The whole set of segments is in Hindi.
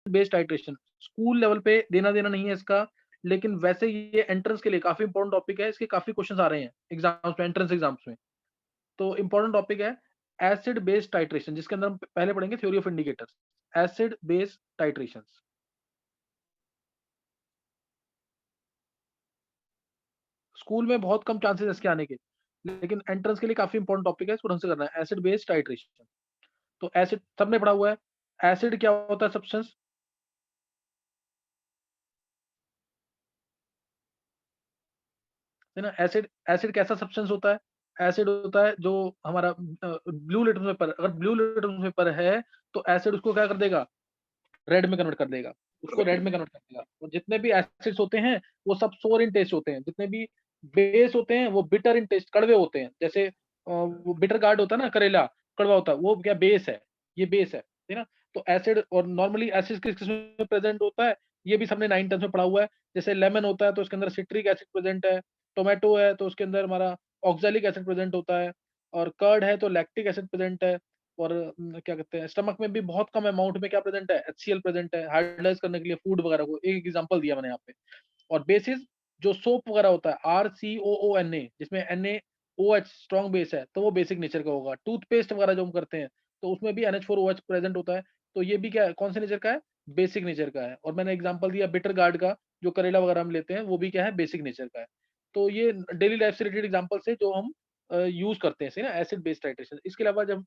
बेस्ड टाइट्रेशन स्कूल लेवल पे देना-देना नहीं है इसका, लेकिन वैसे ये एंट्रेंस के लिए काफ़ी इंपॉर्टेंट टॉपिक है, इसके काफ़ी क्वेश्चंस आ रहे हैं एग्ज़ाम्स में, एंट्रेंस एग्ज़ाम्स में। तो इंपॉर्टेंट टॉपिक है एसिड बेस्ड टाइट्रेशन, जिसके अंदर हम पहले पढ़ेंगे theory of indicators, acid based titrations. School में बहुत कम चांसेस है इसके आने के, लेकिन एंट्रेंस के लिए काफ़ी इंपॉर्टेंट टॉपिक है, इसको ढंग से करना है, एसिड बेस्ड टाइट्रेशन। तो एसिड सबने पढ़ा हुआ है, एसिड क्या होता है सब्सटेंस? है ना? एसिड एसिड कैसा सब्सटेंस होता है? एसिड होता है जो हमारा ब्लू लिटमस पेपर, अगर ब्लू लिटमस पेपर है, तो एसिड उसको क्या कर देगा? रेड में कन्वर्ट कर देगा, उसको रेड में कन्वर्ट कर देगा। और जितने भी एसिड्स होते हैं, वो सब सोर इन टेस्ट होते हैं। जितने भी बेस होते हैं, वो बिटर इन टेस्ट, कड़वे होते हैं। जैसे वो बिटर गार्ड होता है ना, करेला, कड़वा होता है, वो क्या बेस है, ये बेस है ना? तो एसिड, और नॉर्मली एसिड किस-किस में प्रेज़ेंट होता है, ये भी सबने 9th 10th में पढ़ा हुआ है। जैसे लेमन होता है, तो उसके अंदर सिट्रिक एसिड प्रेज़ेंट है, टोमेटो है, तो उसके अंदर हमारा ऑक्सैलिक एसिड प्रेज़ेंट होता है, और कर्ड है, तो लैक्टिक एसिड प्रेज़ेंट है। और क्या कहते हैं, स्टमक में भी बहुत कम अमाउंट में क्या प्रेजेंट है, एचसीएल प्रेजेंट है, हाइड्रोलाइज करने के लिए फूड वगैरह को, एक एग्जांपल दिया मैंने यहाँ पे। और बेसिस जो सोप वगैरह होता है, RCOONA, जिसमें NaOH स्ट्रॉन्ग बेस है, तो वो बेसिक नेचर का होगा। टूथपेस्ट वगैरह जो हम करते हैं, तो उसमें भी NH4OH प्रेजेंट होता है, तो ये भी क्या है, कौन से नेचर का है, बेसिक नेचर का है। और मैंने एग्जाम्पल दिया बिटर गार्ड का, जो करेला वगैरह हम लेते हैं, वो भी क्या है, बेसिक नेचर का है। तो ये डेली लाइफ से रिलेटेड एग्जाम्पल्स है जो हम यूज करते हैं, सही ना, एसिड बेस्ड टाइट्रेशन। इसके अलावा जब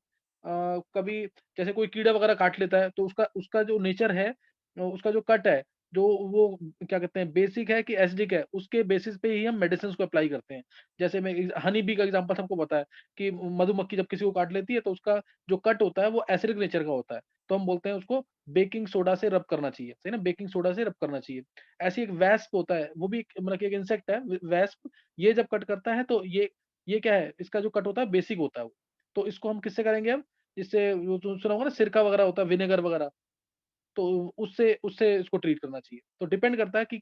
कभी जैसे कोई कीड़ा वगैरह काट लेता है, तो उसका उसका जो नेचर है, उसका जो कट है, जो वो क्या कहते हैं, बेसिक है कि एसिडिक है, उसके बेसिस पे ही हम मेडिसिन को अप्लाई करते हैं। जैसे मैं हनी बी का एग्जांपल सबको पता है कि मधुमक्खी जब किसी को काट लेती है, तो उसका जो कट होता है वो एसिडिक नेचर का होता है, तो हम बोलते हैं उसको बेकिंग सोडा से रब करना चाहिए, सही ना, बेकिंग सोडा से रब करना चाहिए। ऐसे एक वेस्प होता है, वो भी मतलब कि एक इंसेक्ट है, वेस्प, ये जब कट करता है, तो ये क्या है, इसका जो कट होता है बेसिक होता है वो। तो इसको हम किससे करेंगे अब, इससे वो तो सुना होगा ना, सिरका वगैरह होता है, विनेगर वगैरह, तो उससे उससे इसको ट्रीट करना चाहिए। तो डिपेंड करता है कि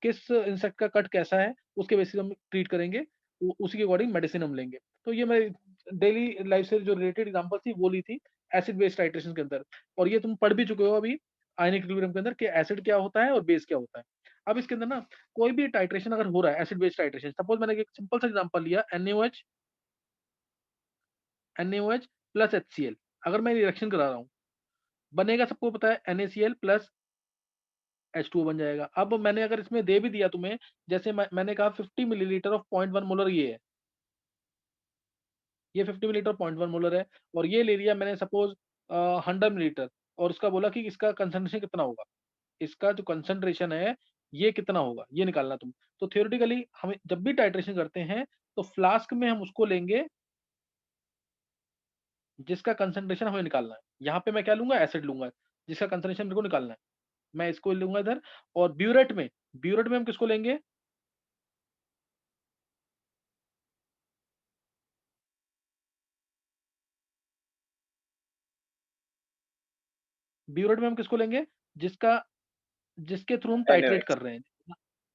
किस इंसेक्ट का कट कैसा है, उसके बेसिस हम ट्रीट करेंगे, उसी के अकॉर्डिंग मेडिसिन हम लेंगे। तो ये मैं डेली लाइफ से जो रिलेटेड एग्जांपल थी वो ली थी एसिड बेस टाइट्रेशन के अंदर। और ये तुम पढ़ भी चुके हो अभी आयनिक इक्विलिब्रियम के अंदर कि एसिड क्या होता है और बेस क्या होता है। अब इसके अंदर ना कोई भी टाइट्रेशन अगर हो रहा है, एसिड बेस टाइट्रेशन, सपोज मैंने एक सिंपल सा एग्जांपल लिया, NaOH प्लस HCl, अगर मैं रिएक्शन करा रहा हूँ, बनेगा, सबको पता है, NaCl प्लस H2O बन जाएगा। अब मैंने अगर इसमें दे भी दिया तुम्हें, जैसे मैंने कहा 50 मिलीलीटर ऑफ 0.1 मोलर ये है, ये 50 मिलीलीटर 0.1 मोलर है, और ये ले लिया मैंने सपोज 100 मिलीलीटर, और उसका बोला कि इसका कंसंट्रेशन कितना होगा, इसका जो कंसंट्रेशन है ये कितना होगा, ये निकालना तुम। तो थियोरेटिकली हमें जब भी टाइट्रेशन करते हैं, तो फ्लास्क में हम उसको लेंगे जिसका कंसंट्रेशन हमें निकालना है। यहाँ पे मैं क्या लूँगा, एसिड लूँगा, जिसका कंसंट्रेशन मेरे को निकालना है। मैं इसको लूँगा इधर, और ब्यूरेट में हम किसको लेंगे, ब्यूरेट में हम किसको लेंगे, जिसका जिसके थ्रू हम टाइट्रेट NaOH। कर रहे हैं।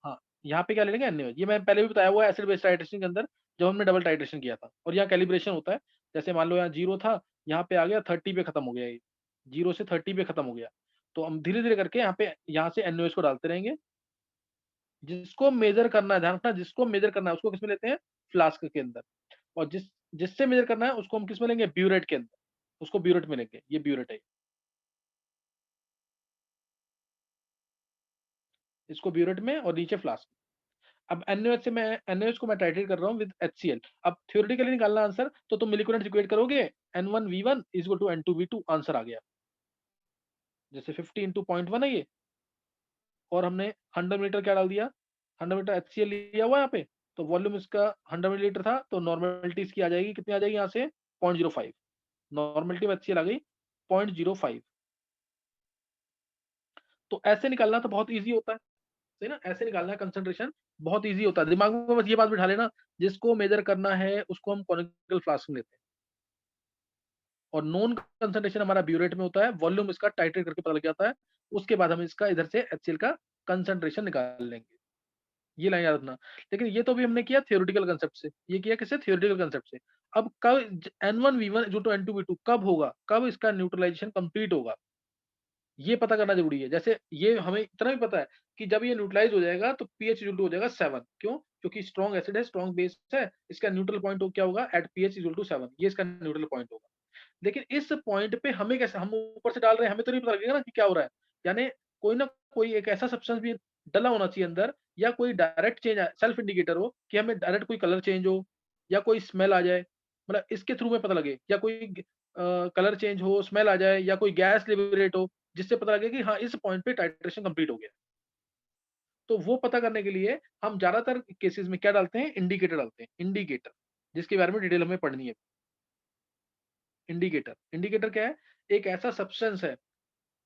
हाँ, यहाँ पे क्या ले लेंगे, NaOH। ये मैंने पहले भी बताया हुआ है एसिड बेस टाइट्रेशन के अंदर, जब हमने डबल टाइट्रेशन किया था। और यहाँ कैलिब्रेशन होता है, जैसे मान लो यहाँ 0 था, यहाँ पे आ गया 30 पे खत्म हो गया ये, 0 से 30 पे खत्म हो गया। तो हम धीरे-धीरे करके यहाँ से NaOH को डालते रहेंगे। जिसको मेजर करना है, ध्यान रखना, जिसको मेजर करना है उसको किसमें लेते हैं, फ्लास्क के अंदर। और जिससे मेजर करना है उसको हम किसमें लेंगे, ब्यूरेट के अंदर, उसको ब्यूरेट में लेंगे, ये ब्यूरेट है, इसको ब्यूरेट में और नीचे फ्लास्क। अब NaOH को मैं टाइट्रेट कर रहा हूँ विद HCl। अब थ्योरेटिकली निकालना आंसर, तो तुम मिलिक्विड इक्वेट करोगे, N1V1 is equal to N2V2, answer आ गया। जैसे 50 इंटू 0.1 है ये, और हमने 100 मिलीलीटर क्या डाल दिया, 100 मिलीलीटर HCl लिया हुआ है यहाँ पे, तो वॉल्यूम इसका 100 मिलीलीटर था, तो नॉर्मलिटी इसकी आ जाएगी, कितनी आ जाएगी यहाँ से, 0.05। नॉर्मलिटी में HCl आ गई 0.05। तो ऐसे निकालना तो बहुत ईजी होता है, सही ना, ऐसे निकालना है कंसंट्रेशन, बहुत ईजी होता है। दिमाग में बस ये बात बिठा लेना, जिसको मेजर करना है उसको हम कॉनिकल फ्लास्क में लेते हैं, और नोन कंसंट्रेशन हमारा ब्यूरेट में होता है, वॉल्यूम इसका टाइट्रेट करके पता लग जाता है। उसके बाद हम इसका इधर से HCl का कंसंट्रेशन निकाल लेंगे। ये लाइन याद रखना। लेकिन ये तो अभी हमने किया थ्योरेटिकल कांसेप्ट से, ये किया किससे, थ्योरेटिकल कांसेप्ट से। अब कब N1V1 जो टू N2V2 कब होगा, कब इसका न्यूट्रलाइजेशन कंप्लीट होगा, ये पता करना जरूरी है। जैसे ये हमें इतना भी पता है कि जब ये न्यूट्रलाइज हो जाएगा तो पीएच इक्वल टू हो जाएगा 7। क्यों? क्योंकि स्ट्रॉन्ग एसिड है, स्ट्रॉन्ग बेस है, इसका न्यूट्रल पॉइंट क्या होगा एट पीएच इक्वल टू 7, ये इसका न्यूट्रल पॉइंट होगा। लेकिन इस पॉइंट पे हमें कैसे, हम ऊपर से डाल रहे हैं, हमें तो नहीं पता लगेगा ना कि क्या हो रहा है। यानी कोई ना कोई एक ऐसा सब्सटेंस भी डला होना चाहिए अंदर, या कोई डायरेक्ट चेंज सेल्फ इंडिकेटर हो कि हमें डायरेक्ट कोई कलर चेंज हो या कोई स्मेल आ जाए, मतलब इसके थ्रू में पता लगे, या कोई कलर चेंज हो, स्मेल आ जाए, या कोई गैस लिबरेट हो, जिससे पता लगे कि हाँ इस पॉइंट पे टाइट्रेशन कंप्लीट हो गया। तो वो पता करने के लिए हम ज्यादातर केसेस में क्या डालते हैं, इंडिकेटर डालते हैं, इंडिकेटर, जिसके बारे में डिटेल हमें पढ़नी है। इंडिकेटर, इंडिकेटर क्या है? एक ऐसा सब्सटेंस है,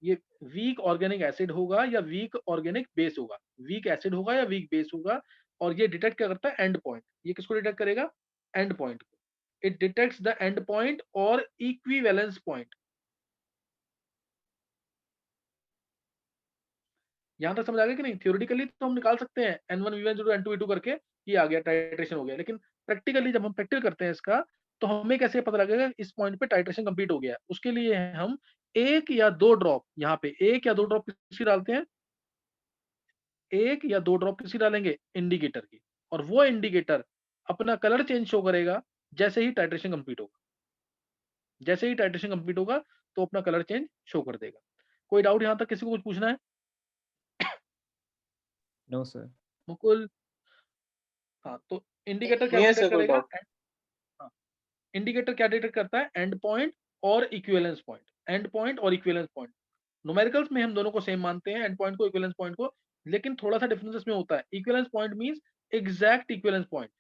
ये वीक ऑर्गेनिक एसिड होगा या वीक ऑर्गेनिक बेस होगा, वीक एसिड होगा या वीक बेस होगा, और ये डिटेक्ट क्या करता है, एंड पॉइंट। ये किसको डिटेक्ट करेगा? एंड पॉइंट को। It detects the end point और इक्विवेलेंस पॉइंट। यहां तक समझ आ गया कि नहीं? थ्योरेटिकली तो हम निकाल सकते हैं N1 V1 N2 V2 करके, ये आ गया, टाइट्रेशन हो गया, लेकिन प्रैक्टिकली जब हम प्रैक्टिकल करते हैं इसका, तो हमें कैसे पता लगेगा इस पॉइंट पे टाइट्रेशन कंप्लीट हो गया है? उसके लिए हम एक या दो ड्रॉप, यहाँ पे एक या दो ड्रॉप किसकी डालते हैं, एक या दो ड्रॉप किसकी डालेंगे, इंडिकेटर की। और वो इंडिकेटर अपना कलर चेंज शो करेगा जैसे ही टाइट्रेशन कंप्लीट होगा। जैसे ही टाइट्रेशन कंप्लीट होगा तो अपना कलर चेंज शो कर देगा। कोई डाउट यहां तक किसी को कुछ पूछना है? No sir. मुकुल? हाँ, तो इंडिकेटर क्या नहीं है डिटेक्ट सर कोई करेगा? डाउट। हाँ, इंडिकेटर क्या डिटेक्ट करता है, एंड पॉइंट और इक्विवेलेंस पॉइंट। एंड पॉइंट और इक्विवेलेंस पॉइंट, न्यूमेरिकल्स में हम दोनों को सेम मानते हैं, एंड पॉइंट को, इक्विवेलेंस पॉइंट को, लेकिन थोड़ा सा डिफरेंस इसमें होता है। Equivalence point means exact equivalence point,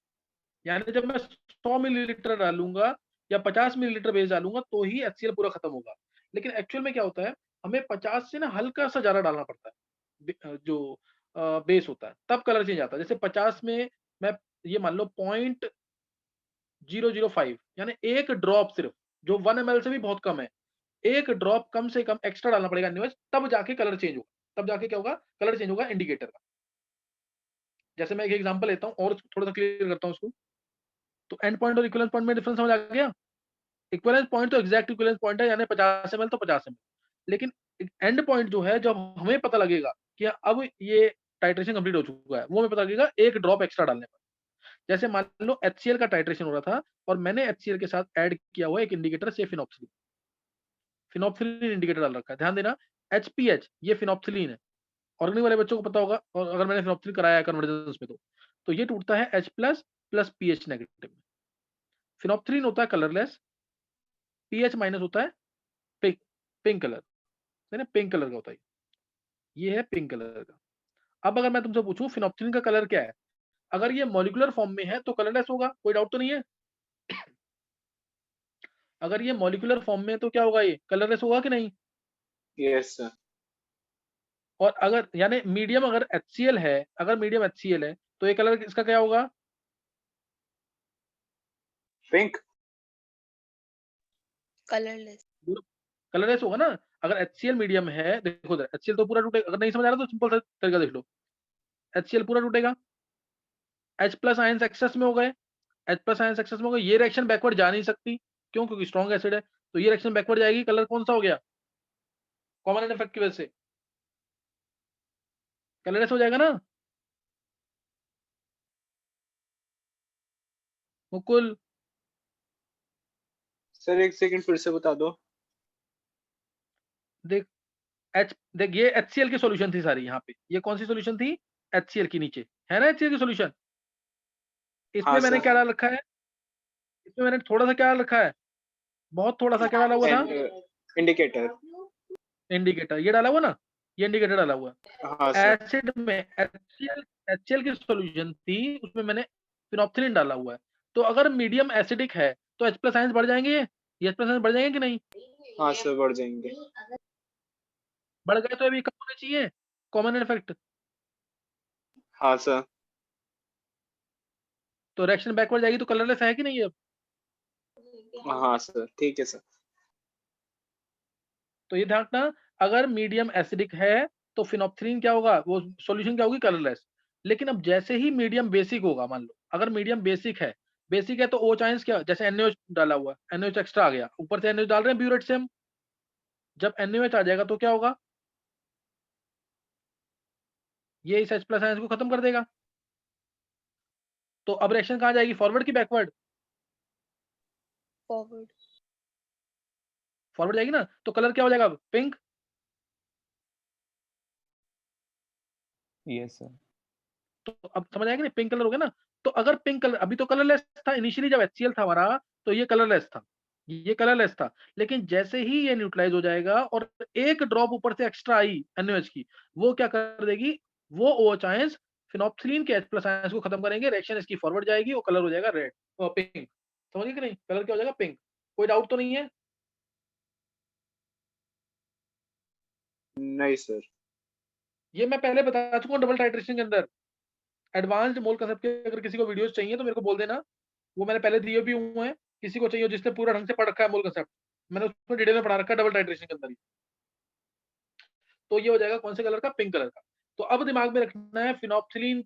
यानी जब मैं 100 मिलीलीटर डालूंगा या 50 मिलीलीटर बेस डालूंगा तो ही HCl पूरा खत्म होगा। लेकिन एक्चुअल में क्या होता है, हमें 50 से ना हल्का सा ज्यादा डालना पड़ता है, जो बेस होता है, तब कलर चेंज आता है। जैसे 50 में मैं, ये मान लो 0.005, यानी एक ड्रॉप सिर्फ, जो 1 ml से भी बहुत कम है, एक ड्रॉप कम से कम एक्स्ट्रा डालना पड़ेगा एनिवेज, तब जाके कलर चेंज होगा। तब जाके क्या होगा, कलर चेंज होगा इंडिकेटर का। जैसे मैं एक एग्जांपल लेता हूँ और थोड़ा सा क्लियर करता हूँ उसको। तो एंड पॉइंट और इक्विवेलेंस पॉइंट में डिफरेंस समझ आ गया? इक्विवेलेंस पॉइंट तो एग्जैक्ट इक्विवेलेंस पॉइंट है, यानी 50 ml तो 50 ml। लेकिन एंड पॉइंट जो है, जब हमें पता लगेगा कि अब ये टाइट्रेशन कंप्लीट हो चुका है, वो हमें पता लगेगा एक ड्रॉप एक्स्ट्रा डालने पर। जैसे मान लो HCl का टाइट्रेशन हो रहा था और मैंने HCl के साथ ऐड किया हुआ एक इंडिकेटर से फिनॉक्सिलिन, फिनॉप्सिलिन इंडिकेटर डाल रखा है। ध्यान देना, HPH ये फिनॉप्सिलिन है। ऑर्गेनिक वाले बच्चों को पता होगा, और अगर मैंने फिनॉप्सिलिन कराया है कन्वर्जेंस में, तो ये टूटता है H plus plus pH negative में। फिनॉप्सिलिन होता है कलरलेस, पीएच माइनस होता है पिंक, पिंक कलर, है ना, पिंक कलर का होता है। ये है पिंक कलर का। अब अगर मैं तुमसे पूछूं फिनॉप्सिलिन का कलर क्या है, अगर ये मॉलिक्यूलर फॉर्म में है तो कलरलेस होगा, कोई डाउट तो नहीं है? अगर ये मॉलिक्यूलर फॉर्म में है तो क्या होगा, ये कलरलेस होगा कि नहीं? Yes sir. और अगर यानी मीडियम अगर HCl है, अगर मीडियम HCl है तो ये कलर इसका क्या होगा? पिंक। कलरलेस। कलरलेस होगा ना। अगर HCl मीडियम है, देखो इधर HCl तो पूरा टूटेगा, अगर नहीं समझ आ रहा तो सिंपल सा तरीका देख लो। HCl पूरा टूटेगा, H प्लस आयंस एक्सेस में हो गए, H प्लस आयंस एक्सेस में हो गए, ये रिएक्शन बैकवर्ड जा नहीं सकती, क्यों? क्योंकि स्ट्रॉन्ग एसिड है, तो ये रिएक्शन बैकवर्ड जाएगी। कलर कौन सा हो गया? कॉमन एंड इफेक्ट की वजह से कलरलेस हो जाएगा ना। मुकुल? सर एक सेकंड फिर से बता दो। देख, देख ये HCl की सॉल्यूशन थी सारी, यहाँ पे ये कौन सी सॉल्यूशन थी? HCl की नीचे है ना HCl की सॉल्यूशन। इसमें हाँ मैंने सर। क्या डाल रखा है? इसमें मैंने थोड़ा सा क्या डाल रखा है, बहुत थोड़ा सा क्या डाला हुआ था? इंडिकेटर। इंडिकेटर, ये डाला हुआ ना, ये इंडिकेटर डाला हुआ। हाँ सर। एसिड में HCl की सॉल्यूशन थी, उसमें मैंने फिनोप्सिलिन डाला हुआ है। तो अगर मीडियम एसिडिक है तो H प्लस आयंस बढ़ जाएंगे, ये H प्लस आयंस बढ़ जाएंगे कि नहीं? हाँ सर बढ़ जाएंगे। बढ़ गए तो अभी कम होने चाहिए, कॉमन इफेक्ट। हाँ सर। तो रिएक्शन बैकवर्ड जाएगी तो कलरलेस है कि नहीं अब? हाँ सर ठीक है सर। तो ये ध्यान रखना, अगर मीडियम एसिडिक है तो फिनोप्सिलिन क्या होगा, वो सॉल्यूशन क्या होगी, कलरलेस। लेकिन अब जैसे ही मीडियम बेसिक होगा, मान लो अगर मीडियम बेसिक है तो OH आयंस क्या, जैसे NaOH डाला हुआ, NaOH एक्स्ट्रा आ गया, ऊपर से NaOH डाल रहे हैं ब्यूरेट से हम, जब NaOH आ जाएगा तो क्या होगा, ये इस H प्लस आयंस को खत्म कर देगा। तो अब रिएक्शन कहाँ जाएगी, फॉरवर्ड की बैकवर्ड? फॉरवर्ड। फॉरवर्ड जाएगी ना, तो कलर क्या हो जाएगा अब, पिंक। Yes sir. तो अब समझ आएगा ना, पिंक कलर हो गया ना। तो अगर पिंक कलर, अभी तो कलरलेस था इनिशियली जब HCl था हमारा, तो ये कलरलेस था, ये कलरलेस था। लेकिन जैसे ही ये न्यूट्रलाइज हो जाएगा और एक ड्रॉप ऊपर से एक्स्ट्रा आई NaOH की, वो क्या कर देगी, वो OH आयंस फिनोप्सिलीन के H+ आयंस को खत्म करेंगे, रिएक्शन इसकी फॉरवर्ड जाएगी और कलर हो जाएगा रेड और पिंक। समझ गए कि नहीं, कलर क्या हो जाएगा, पिंक। कोई डाउट तो नहीं है? नहीं सर। ये मैं पहले बता चुका हूँ डबल टाइट्रेशन के अंदर। एडवांस्ड मोल कंसेप्ट के अगर किसी को वीडियोस चाहिए तो मेरे को बोल देना, वो मैंने पहले दिए भी हुए हैं। किसी को चाहिए हो जिसने पूरा ढंग से पढ़ रखा है मोल कंसेप्ट, मैंने उसमें डिटेल में पढ़ा रखा है डबल टाइट्रेशन के अंदर ही। तो ये हो जाएगा कौन से कलर का, पिंक कलर का। तो अब दिमाग में रखना है फिनोप्सिलीन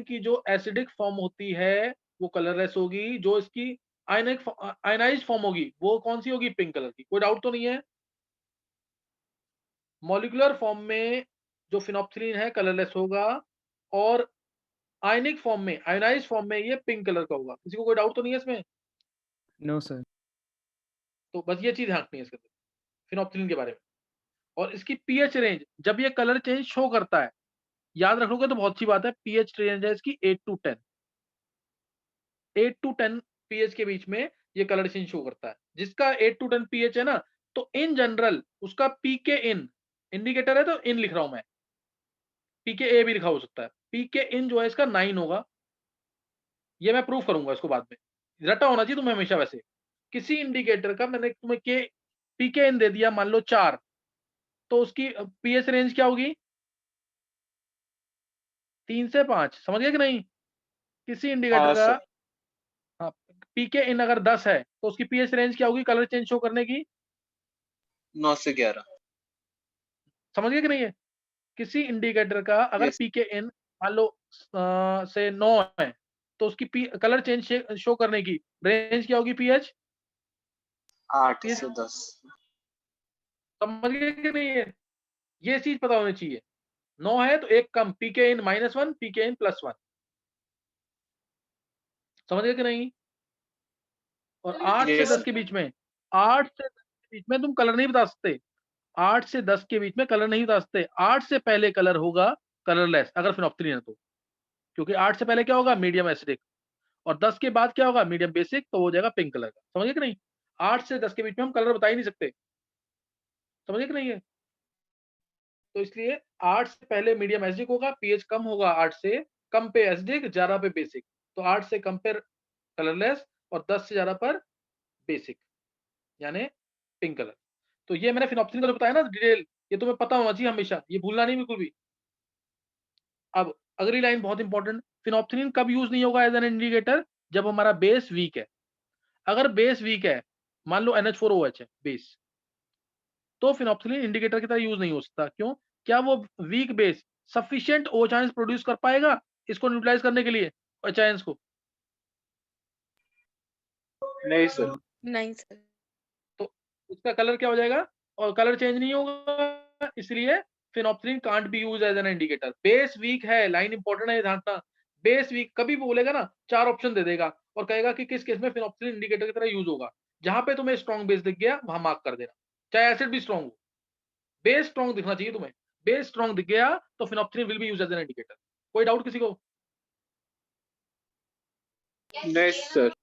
की जो एसिडिक फॉर्म होती है वो कलरलेस होगी, जो इसकी आयनाइज्ड फॉर्म होगी वो कौन सी होगी, पिंक कलर की। कोई डाउट तो नहीं है? मॉलिक्यूलर फॉर्म में जो फिनोप्सिलीन है कलरलेस होगा, और आयनिक फॉर्म में, आयनाइज्ड फॉर्म में ये पिंक कलर का होगा। किसी को कोई डाउट तो नहीं है इसमें? No sir. तो बस ये चीज ध्यान रखनी है इसके अंदर फिनोप्सिलीन के बारे में। और इसकी पीएच रेंज, जब ये कलर चेंज शो करता है, याद रखोगे तो बहुत अच्छी बात है। पीएच रेंज है इसकी 8 to 10, 8 to 10 पीएच के बीच में ये कलर चेंज शो करता है। जिसका 8 to 10 पीएच है ना, तो इन जनरल उसका पीके इन, इंडिकेटर है तो इन लिख रहा हूं मैं, पीके ए भी लिखा हो सकता है। पीके इन जो है इसका 9 होगा, ये मैं प्रूफ करूंगा इसको बाद में, रटा होना चाहिए तुम्हें हमेशा। वैसे किसी इंडिकेटर का मैंने तुम्हें के पीके इन दे दिया, मान लो 4, तो उसकी पीएच रेंज क्या होगी, 3 से 5। समझ गए कि नहीं? किसी इंडिकेटर हाँ का सर। हाँ, पीके इन अगर 10 है तो उसकी पीएच रेंज क्या होगी कलर चेंज शो करने की, 9 से 11। समझ गए कि नहीं है? किसी इंडिकेटर का अगर यस। पीके इन मान लो से 9 है, तो उसकी कलर चेंज शो करने की रेंज क्या होगी, पीएच 8 पीएच। से 10। समझ गए कि नहीं है? ये चीज पता होनी चाहिए। 9 है तो एक कम, पीके इन -1, पीके इन +1। समझ गए कि नहीं? और 8 से यस 10 सर। के बीच में, 8 से 10 के बीच में तुम कलर नहीं बता सकते। 8 से 10 के बीच में कलर नहीं बता सकते। 8 से पहले कलर होगा कलरलेस अगर फिनोप्सिलीन है तो, क्योंकि 8 से पहले क्या होगा, मीडियम एसिडिक, और 10 के बाद क्या होगा, मीडियम बेसिक, तो हो जाएगा पिंक कलर का। समझे कि नहीं? 8 से 10 के बीच में हम कलर बता ही नहीं सकते। समझे कि नहीं है? तो इसलिए 8 से पहले मीडियम एसिडिक होगा, पीएच कम होगा 8 से, कम पे एसिडिक, ज्यादा पे बेसिक। तो 8 से कम पे कलरलेस और 10 से ज्यादा पर बेसिक, यानी पिंक कलर। तो ये मैंने फिनोप्सिलीन का जो बताया ना डिटेल, ये तुम्हें पता होना चाहिए हमेशा, ये भूलना नहीं बिल्कुल भी। अब अगली लाइन बहुत इंपॉर्टेंट, फिनोप्सिलीन कब यूज नहीं होगा एज एन इंडिकेटर, जब हमारा बेस वीक है। अगर बेस वीक है, मान लो NH4OH है बेस, तो फिनोप्सिलीन इंडिकेटर की तरह यूज नहीं हो सकता। क्यों? क्या वो weak base sufficient OH ions produce कर पाएगा इसको न्यूट्रलाइज करने के लिए, OH आयंस को? नहीं सर। नहीं सर। तो उसका कलर क्या हो जाएगा, और कलर चेंज नहीं होगा, इसलिए phenolphthalein can't be used as an indicator. Base weak है, लाइन इंपॉर्टेंट है, ध्यान रखना। बेस वीक कभी भी बोलेगा ना, 4 ऑप्शन दे देगा और कहेगा कि किस केस में फिनोप्सिलीन इंडिकेटर की तरह यूज होगा। जहां पे तुम्हें स्ट्रॉन्ग बेस दिख गया वहां मार्क कर देना, चाहे एसिड भी स्ट्रॉन्ग हो, बेस स्ट्रॉन्ग दिखना चाहिए तुम्हें। बेस स्ट्रॉन्ग दिख गया तो phenolphthalein will be used as an indicator. कोई डाउट किसी को? नहीं सर।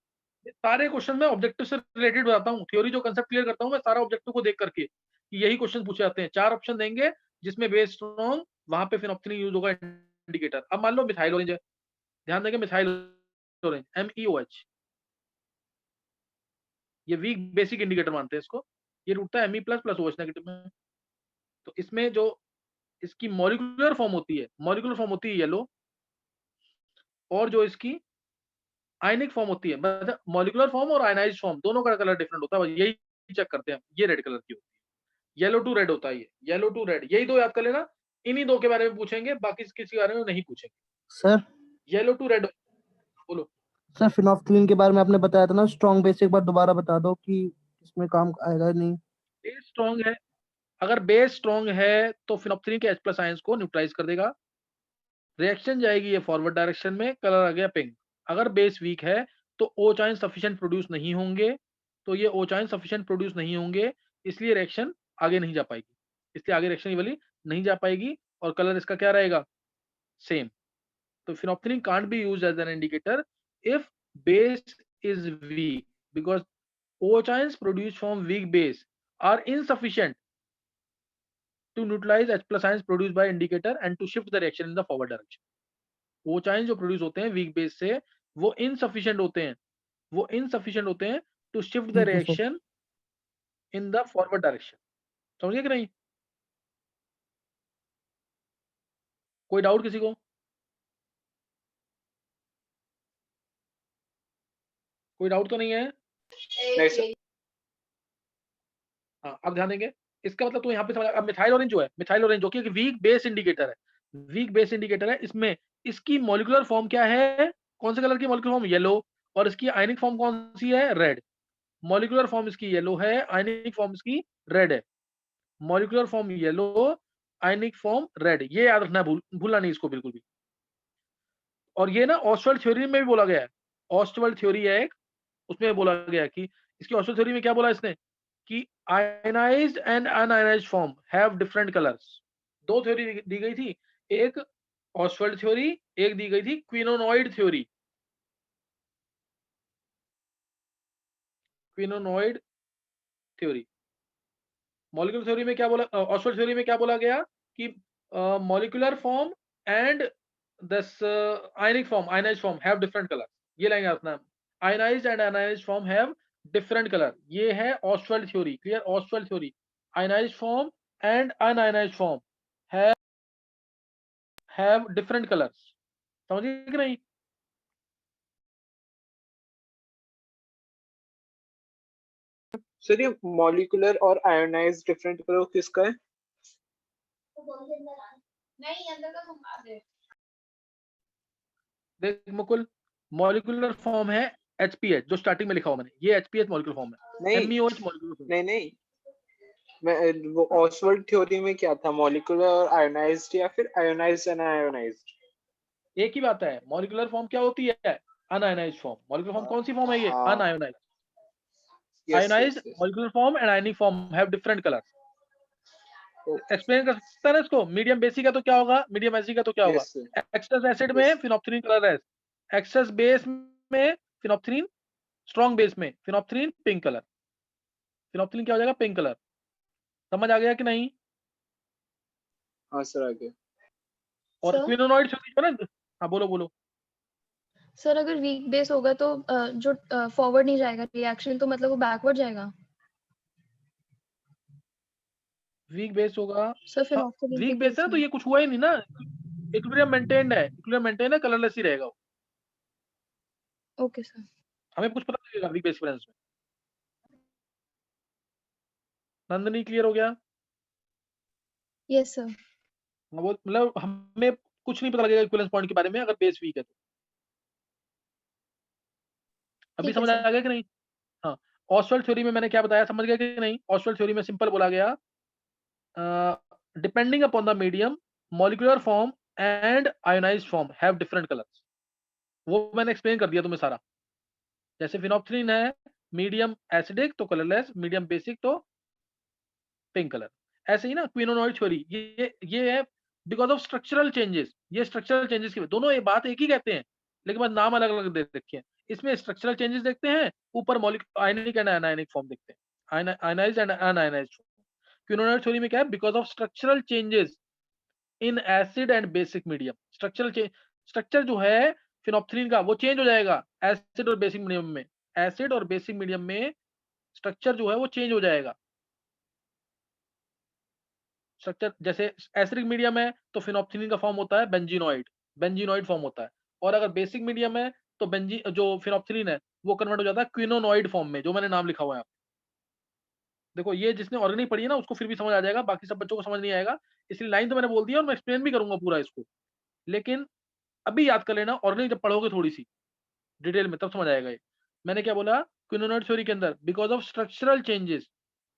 ये सारे क्वेश्चन में ऑब्जेक्टिव से रिलेटेड बताता हूँ, थ्योरी जो कंसेप्ट क्लियर करता हूँ मैं सारा ऑब्जेक्टिव को देख करके, कि यही क्वेश्चन पूछे जाते हैं। 4 ऑप्शन देंगे जिसमें बेस स्ट्रॉन्ग, वहां पे फिनोप्सिलीन यूज होगा इंडिकेटर। अब मान लो मिथाइल ऑरेंज है, ध्यान देंगे, मिथाइल ऑरेंज MEOH, ये वीक बेसिक इंडिकेटर मानते हैं इसको, ये रूटता है Me++ OH नेगेटिव में। तो इसमें जो इसकी मॉलिक्यूलर फॉर्म होती है, मॉलिक्यूलर फॉर्म होती है येलो, और जो इसकी आयनिक फॉर्म होती है, मतलब मॉलिक्यूलर फॉर्म और आयनाइज्ड फॉर्म दोनों का कलर डिफरेंट होता है, यही चेक करते हैं। ये रेड कलर की होती है, येलो टू रेड होता है, ये येलो टू रेड, यही दो याद कर लेना। इन्हीं दो के बारे में पूछेंगे, बाकी किसी के बारे में नहीं पूछेंगे। सर येलो टू रेड, बोलो। सर फिनोप्सिलीन के बारे में आपने बताया था ना स्ट्रॉन्ग बेस, एक बार दोबारा बता दो कि इसमें काम आएगा नहीं। बेस स्ट्रॉन्ग है, अगर बेस स्ट्रॉन्ग है तो फिनोप्थलीन के H+ आयंस को न्यूट्रलाइज कर देगा, रिएक्शन जाएगी ये फॉरवर्ड डायरेक्शन में, कलर आ गया पिंक। अगर बेस वीक है तो OH आयन सफिशिएंट प्रोड्यूस नहीं होंगे, तो ये OH आयन सफिशिएंट प्रोड्यूस नहीं होंगे, इसलिए रिएक्शन आगे नहीं जा पाएगी, इसलिए आगे रिएक्शन ये वाली नहीं जा पाएगी और कलर इसका क्या रहेगा, सेम। तो phenolphthalein can't be used as an indicator if base is weak because OH ions produced from weak base are insufficient to neutralize H+ ions produced by indicator and to shift the reaction in the forward direction. OH ions जो प्रोड्यूस होते हैं वीक बेस से वो इनसफिशिएंट होते हैं, वो इनसफिशिएंट होते हैं टू शिफ्ट द ठीक है sir. Reaction in the forward direction. समझिए कि नहीं? कोई डाउट किसी को? कोई डाउट तो नहीं है? नहीं सर। हाँ, अब ध्यान देंगे। इसका मतलब तो यहाँ पे समझ अब मिथाइल ऑरेंज जो है, मिथाइल ऑरेंज जो कि एक वीक बेस इंडिकेटर है, वीक बेस इंडिकेटर है, इसमें इसकी मॉलिक्यूलर फॉर्म क्या है? कौन से कलर की मॉलिक्यूलर फॉर्म? येलो। और इसकी आयनिक फॉर्म कौन सी है? रेड। मॉलिक्यूलर फॉर्म इसकी येलो है, आयनिक फॉर्म इसकी रेड है। Molecular form yellow, ionic form red. ये याद रखना, भूलना नहीं इसको बिल्कुल भी। और ये ना ऑस्टवर्ल्ड थ्योरी में भी बोला गया है। ऑस्टवर्ल्ड थ्योरी है एक, उसमें बोला गया है कि इसकी ऑस्टवर्ल्ड थ्योरी में क्या बोला इसने कि ionised and unionised form have different colours. दो थ्योरी दी गई थी, एक ऑस्टवर्ल्ड थ्योरी, एक दी गई थी क्विनोनॉइड थ्योरी। क्विनोनॉइड थ्योरी। मॉलिक्यूलर थ्योरी में क्या बोला, ऑस्टवर्ल्ड थ्योरी में क्या बोला गया कि molecular form and this ionic form, ionised form have different colour. ये लाइन याद रखना, ionised and unionised form have different colour. ये है Ostwald theory. Clear? Ostwald theory, ionised form and unionised form have different colours. समझिए कि नहीं? सर ये मॉलिक्यूलर और आयोनाइज्ड डिफरेंट कलर किसका है? देख मुकुल, मॉलिक्यूलर फॉर्म है HPH, जो स्टार्टिंग में लिखा हुआ मैंने, ये HPH मॉलिक्यूलर फॉर्म है। नहीं MEOH मॉलिक्यूलर फॉर्म। नहीं नहीं, मैं वो ऑसवर्ल्ड थ्योरी में क्या था, मॉलिक्यूलर और आयोनाइज्ड या फिर आयोनाइज्ड एंड आयोनाइज्ड? एक ही बात है। मॉलिक्यूलर फॉर्म क्या होती है? Un-ionised form. मॉलिक्यूलर फॉर्म कौन सी फॉर्म है? ये हाँ, un-ionised. Yes ionised yes yes. Molecular form and ionic form have different colours. Explain कर सकता है ना इसको? मीडियम बेसिक है तो क्या होगा, मीडियम एसिड का तो क्या होगा? Yes sir. एक्सेस एसिड में यस फिनोप्थलीन कलर है, एक्सेस बेस में फिनोप्थलीन, स्ट्रॉन्ग बेस में फिनोप्थलीन पिंक कलर। फिनोप्थलीन क्या हो जाएगा? Pink colour. समझ आ गया कि नहीं? हाँ सर, आगे। और सर क्विनोनॉइड ना, हाँ बोलो बोलो। सर अगर वीक बेस होगा तो जो फॉरवर्ड नहीं जाएगा रिएक्शन, तो मतलब वो बैकवर्ड जाएगा। वीक बेस होगा, सर फिर हाँ, ऑक्सीजन के वीक बेस केस है ना तो में ये कुछ हुआ ही नहीं ना, इक्विलिब्रियम मेंटेन्ड है, इक्विलिब्रियम मेंटेन है, कलरलेस ही रहेगा वो। Okay sir. हमें कुछ पता लगेगा वीक बेस प्रेजेंस में। नंदनी क्लियर हो गया? Yes sir. वो मतलब हमें कुछ नहीं पता लगेगा इक्विवेलेंस पॉइंट के बारे में अगर बेस वीक है तो। अभी ठीक है समझ सर। आ गया कि नहीं? हाँ, ऑस्टवर्ल्ड थ्योरी में मैंने क्या बताया, समझ गया कि नहीं? ऑस्टवर्ल्ड थ्योरी में सिंपल बोला गया, depending upon the medium, molecular form and ionised form have different colours. वो मैंने एक्सप्लेन कर दिया तुम्हें सारा। जैसे फिनोप्थलीन है मीडियम एसिडिक तो कलरलेस, मीडियम बेसिक तो पिंक कलर। ऐसे ही ना क्विनोनॉइड थ्योरी, ये है बिकॉज ऑफ स्ट्रक्चरल चेंजेस। ये स्ट्रक्चरल चेंजेस की दोनों ये बात एक ही कहते हैं, लेकिन बस नाम अलग अलग दे रखे हैं। इसमें स्ट्रक्चरल चेंजेस देखते हैं, ऊपर molecular ionic and anionic form देखते हैं, आयनाइज्ड एंड अनआयनाइज्ड। क्विनोनॉइड थ्योरी में क्या है? Because of structural changes in acid and basic medium. Structure जो है फिनोप्थलीन का वो चेंज हो जाएगा एसिड और बेसिक मीडियम में। एसिड और बेसिक मीडियम में स्ट्रक्चर जो है वो चेंज हो जाएगा। स्ट्रक्चर जैसे एसिडिक मीडियम है तो फिनोप्थलीन का फॉर्म होता है बेंजीनॉइड, बेंजीनॉइड फॉर्म होता है। और अगर बेसिक मीडियम है तो बेंजी जो फिनोप्थलीन है वो कन्वर्ट हो जाता है क्विनोनॉइड फॉर्म में, जो मैंने नाम लिखा हुआ है। देखो ये जिसने ऑर्गेनिक पढ़ी है ना उसको फिर भी समझ आ जाएगा, बाकी सब बच्चों को समझ नहीं आएगा। इसलिए लाइन तो मैंने बोल दी और मैं एक्सप्लेन भी करूंगा पूरा इसको, लेकिन अभी याद कर लेना, ऑर्गेनिक जब पढ़ोगे थोड़ी सी डिटेल में तब समझ आएगा ये। मैंने क्या बोला क्विनोनॉइड थ्योरी के अंदर? Because of structural changes